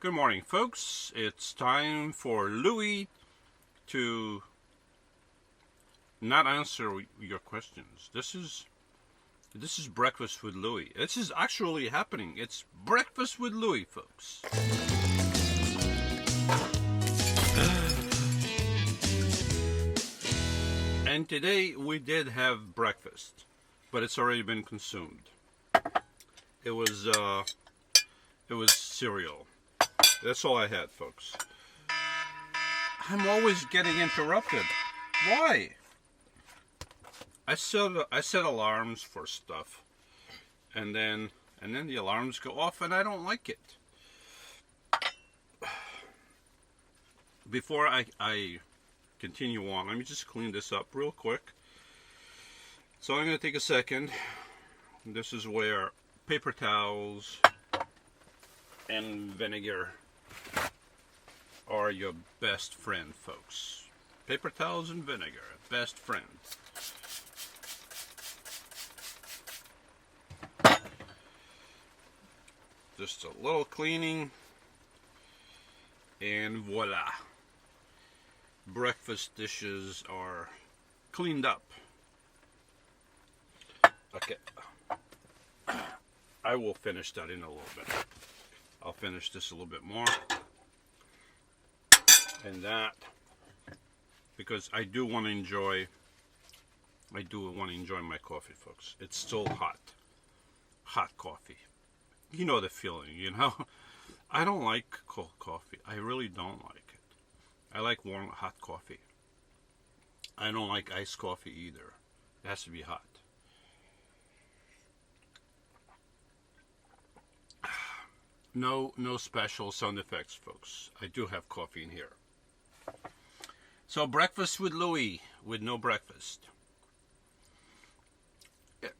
Good morning, folks. It's time for Loui to not answer your questions. This is Breakfast with Loui. This is actually happening. It's Breakfast with Loui, folks. And today we did have breakfast, but it's already been consumed. It was cereal. That's all I had, folks. I'm always getting interrupted. Why? I set alarms for stuff, and then the alarms go off, and I don't like it. Before I continue on, let me just clean this up real quick. So I'm going to take a second. This is where paper towels and vinegar are your best friend, folks. Paper towels and vinegar, best friend. Just a little cleaning, and voila. Breakfast dishes are cleaned up. Okay. I will finish that in a little bit. I'll finish this a little bit more. And that, because I do want to enjoy my coffee, folks. It's still hot coffee. You know the feeling, you know. I don't like cold coffee. I really don't like it. I like warm, hot coffee. I don't like iced coffee either. It has to be hot. No special sound effects, folks. I do have coffee in here. So breakfast with Loui, with no breakfast.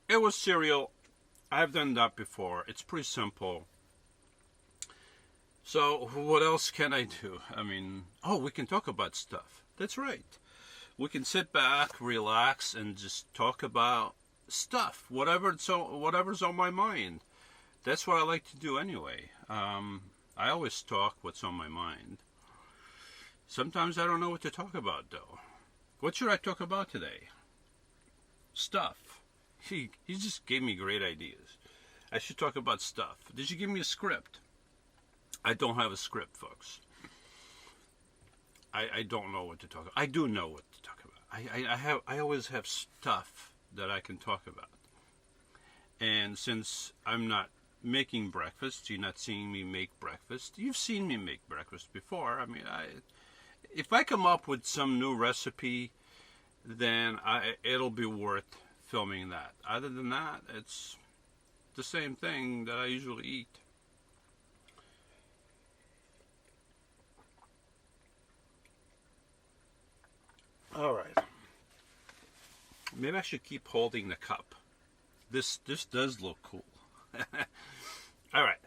It was cereal. I've done that before. It's pretty simple. So what else can I do? I mean, we can talk about stuff. That's right. We can sit back, relax, and just talk about stuff. Whatever's on my mind. That's what I like to do anyway. I always talk what's on my mind. Sometimes I don't know what to talk about, though. What should I talk about today? Stuff. He just gave me great ideas. I should talk about stuff. Did you give me a script? I don't have a script, folks. I don't know what to talk about. I do know what to talk about. I always have stuff that I can talk about. And since I'm not making breakfast, you're not seeing me make breakfast. You've seen me make breakfast before. I mean, if I come up with some new recipe, then it'll be worth filming that. Other than that, it's the same thing that I usually eat. All right. Maybe I should keep holding the cup. This does look cool. All right.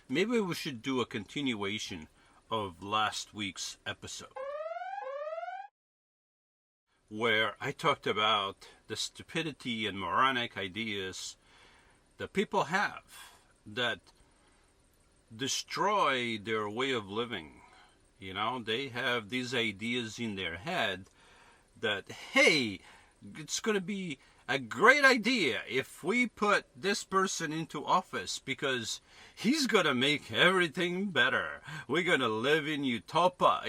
Maybe we should do a continuation of last week's episode, where I talked about the stupidity and moronic ideas that people have that destroy their way of living. You know, they have these ideas in their head that, hey, it's going to be a great idea if we put this person into office because he's going to make everything better. We're going to live in utopia,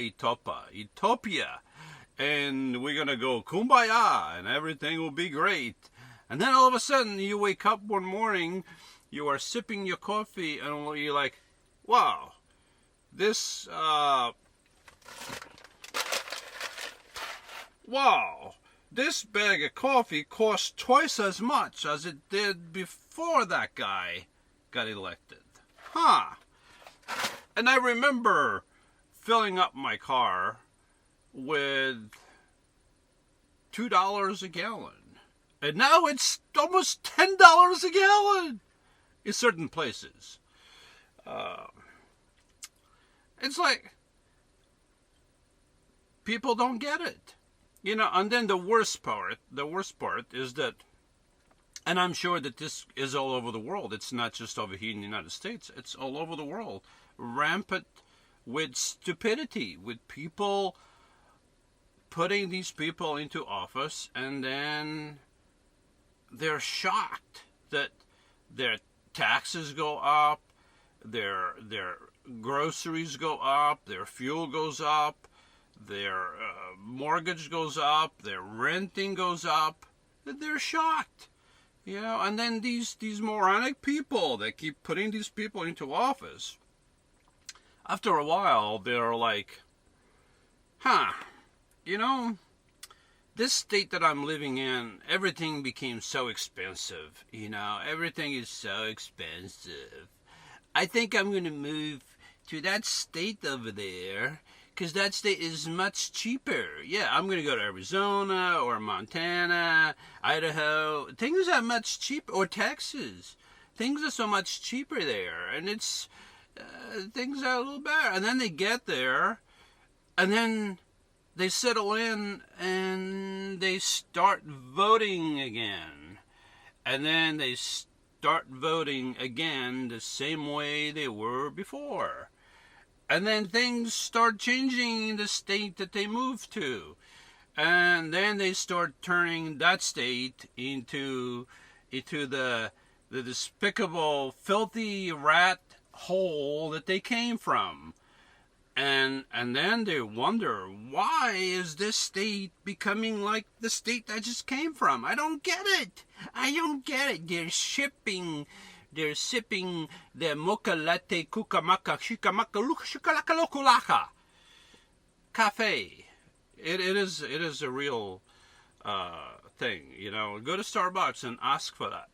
and we're going to go kumbaya, and everything will be great. And then all of a sudden, you wake up one morning, you are sipping your coffee, and you're like, wow, this bag of coffee costs twice as much as it did before that guy got elected. Huh. And I remember filling up my car with $2 a gallon. And now it's almost $10 a gallon in certain places. It's like people don't get it. You know, and then the worst part is that And I'm sure that this is all over the world. It's not just over here in the United States. It's all over the world. Rampant with stupidity, with people putting these people into office, and then they're shocked that their taxes go up, their groceries go up, their fuel goes up, their mortgage goes up, their renting goes up. They're shocked. You know, and then these moronic people that keep putting these people into office, after a while, they're like, you know, this state that I'm living in, everything became so expensive. You know, everything is so expensive. I think I'm going to move to that state over there, because that state is much cheaper. Yeah, I'm going to go to Arizona or Montana, Idaho. Things are much cheaper, or Texas. Things are so much cheaper there, and it's things are a little better. And then they get there, and then they settle in, and they start voting again. And then they start voting again the same way they were before. And then things start changing in the state that they moved to. And then they start turning that state into the despicable, filthy rat hole that they came from. And then they wonder, why is this state becoming like the state I just came from? I don't get it. I don't get it. They're sipping the mocha latte kukamaka shikamaka shukalaka lokulaka cafe. It is a real thing. You know, go to Starbucks and ask for that.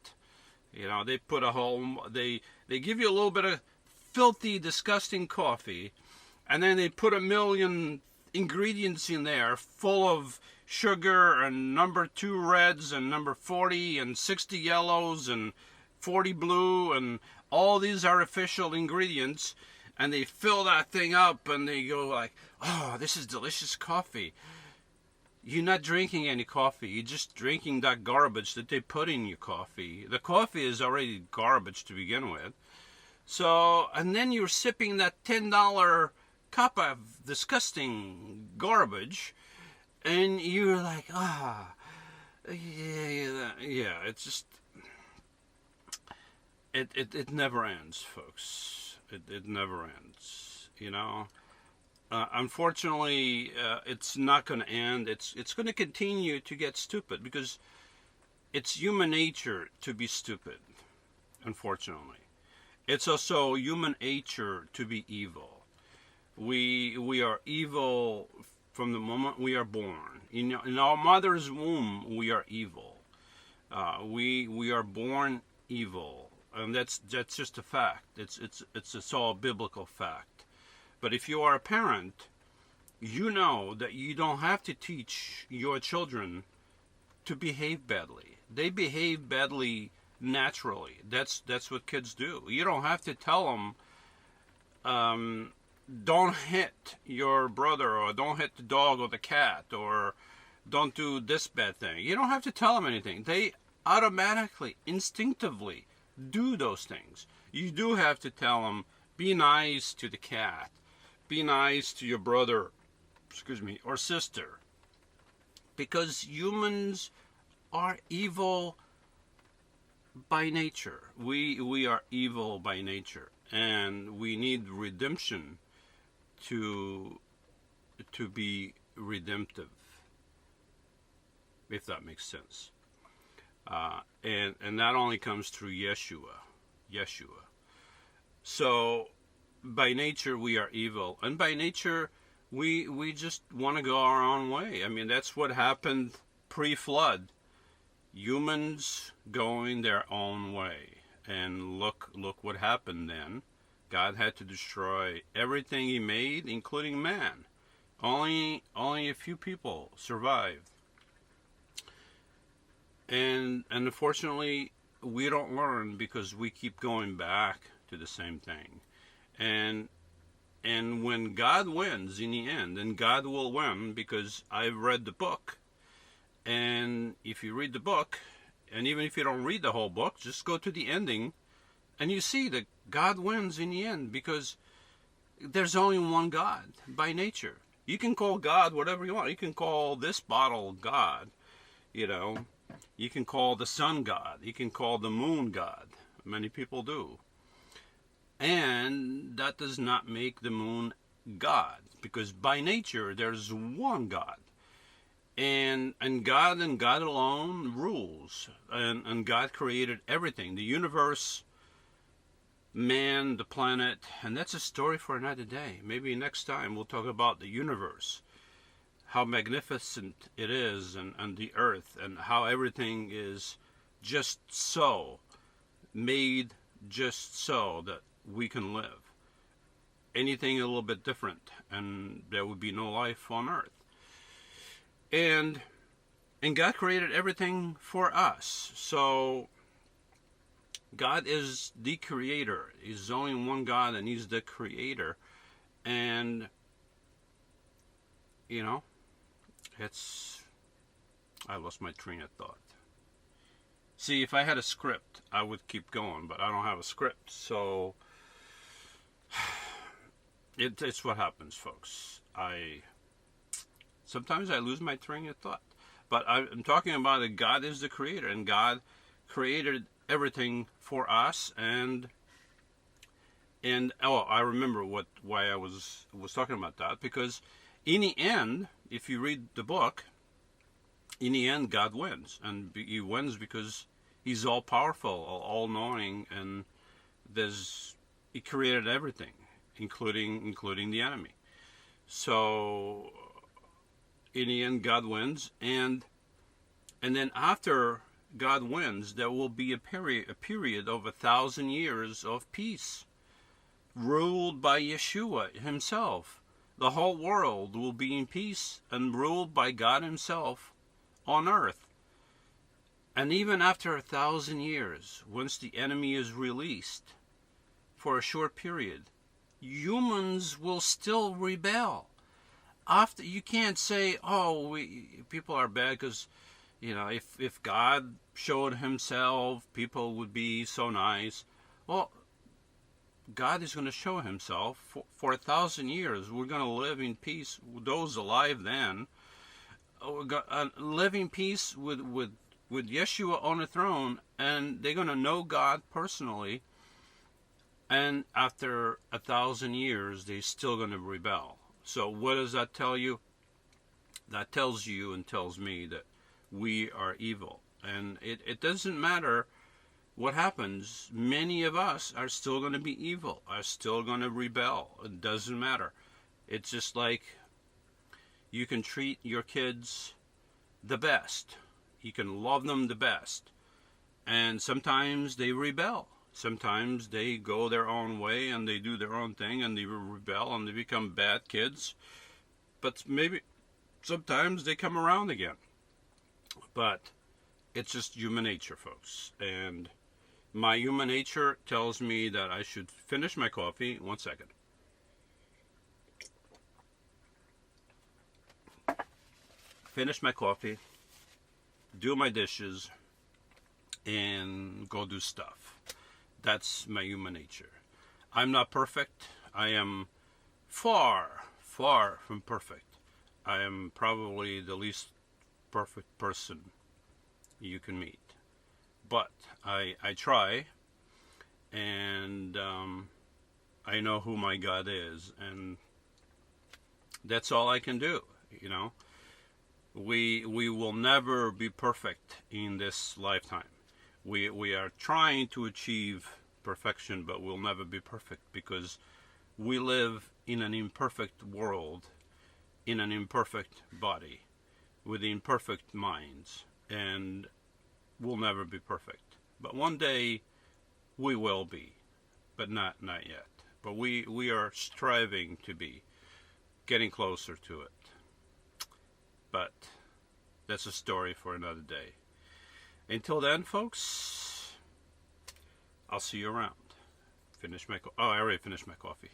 You know, they put they give you a little bit of filthy, disgusting coffee, and then they put a million ingredients in there full of sugar and number 2 reds and number 40 and 60 yellows and 40 blue and all these artificial ingredients, and they fill that thing up and they go like, oh, this is delicious coffee. You're not drinking any coffee. You're just drinking that garbage that they put in your coffee. The coffee is already garbage to begin with. So, and then you're sipping that $10 cup of disgusting garbage, and you're like, yeah, it's just, it never ends, folks. It never ends, you know. Unfortunately, it's not going to end. It's going to continue to get stupid, because it's human nature to be stupid, unfortunately. It's also human nature to be evil. We are evil from the moment we are born. In our mother's womb, we are evil. We are born evil, and that's just a fact. It's all biblical fact. But if you are a parent, you know that you don't have to teach your children to behave badly. They behave badly naturally. That's what kids do. You don't have to tell them, don't hit your brother, or don't hit the dog or the cat, or don't do this bad thing. You don't have to tell them anything. They automatically, instinctively do those things. You do have to tell them, be nice to the cat, be nice to your brother, or sister, because humans are evil by nature. We are evil by nature, and we need redemption to be redemptive, if that makes sense. And that only comes through Yeshua. So by nature we are evil, and by nature we just want to go our own way. I mean, that's what happened pre-flood. Humans going their own way, and look what happened then. God had to destroy everything he made, including man. Only a few people survived. And unfortunately, we don't learn, because we keep going back to the same thing. And when God wins in the end, and God will win, because I've read the book, and if you read the book, And even if you don't read the whole book, just go to the ending and you see that God wins in the end, because there's only one God by nature. You can call God whatever you want. You can call this bottle God, you know. You can call the sun God. You can call the moon God. Many people do. And that does not make the moon God, because by nature there's one God. And God alone rules. And God created everything. The universe, man, the planet, and that's a story for another day. Maybe next time we'll talk about the universe, how magnificent it is, and the earth, and how everything is just so, made just so that we can live. Anything a little bit different, and there would be no life on earth. And God created everything for us. So God is the creator. He's only one God, and he's the creator. And, you know, I lost my train of thought. See, if I had a script, I would keep going, but I don't have a script. So it's what happens, folks. Sometimes I lose my train of thought. But I'm talking about that God is the creator, and God created everything for us. And I remember why I was talking about that, because in the end, if you read the book, in the end God wins, and he wins because he's all powerful, all knowing, and he created everything, including the enemy. So in the end, God wins, and then after God wins, there will be a period of 1,000 years of peace, ruled by Yeshua himself. The whole world will be in peace and ruled by God himself on earth. And even after 1,000 years, once the enemy is released for a short period, humans will still rebel. After, you can't say, people are bad because, if God showed himself, people would be so nice. Well, God is going to show himself for 1,000 years. We're going to live in peace. Those alive then, live in peace with Yeshua on the throne, and they're going to know God personally. And after 1,000 years, they're still going to rebel. So what does that tell you? That tells you and tells me that we are evil. And it doesn't matter what happens. Many of us are still going to be evil, are still going to rebel. It doesn't matter. It's just like you can treat your kids the best. You can love them the best. And sometimes they rebel. Sometimes they go their own way and they do their own thing and they rebel and they become bad kids. But maybe sometimes they come around again. But it's just human nature, folks. And my human nature tells me that I should finish my coffee. 1 second. Finish my coffee, do my dishes, and go do stuff. That's my human nature. I'm not perfect. I am far, far from perfect. I am probably the least perfect person you can meet. But I try, and I know who my God is, and that's all I can do, We will never be perfect in this lifetime. We are trying to achieve perfection, but we'll never be perfect because we live in an imperfect world, in an imperfect body, with imperfect minds, and we'll never be perfect. But one day we will be, but not yet. But we are striving to be, getting closer to it. But that's a story for another day. Until then, folks, I'll see you around. I already finished my coffee.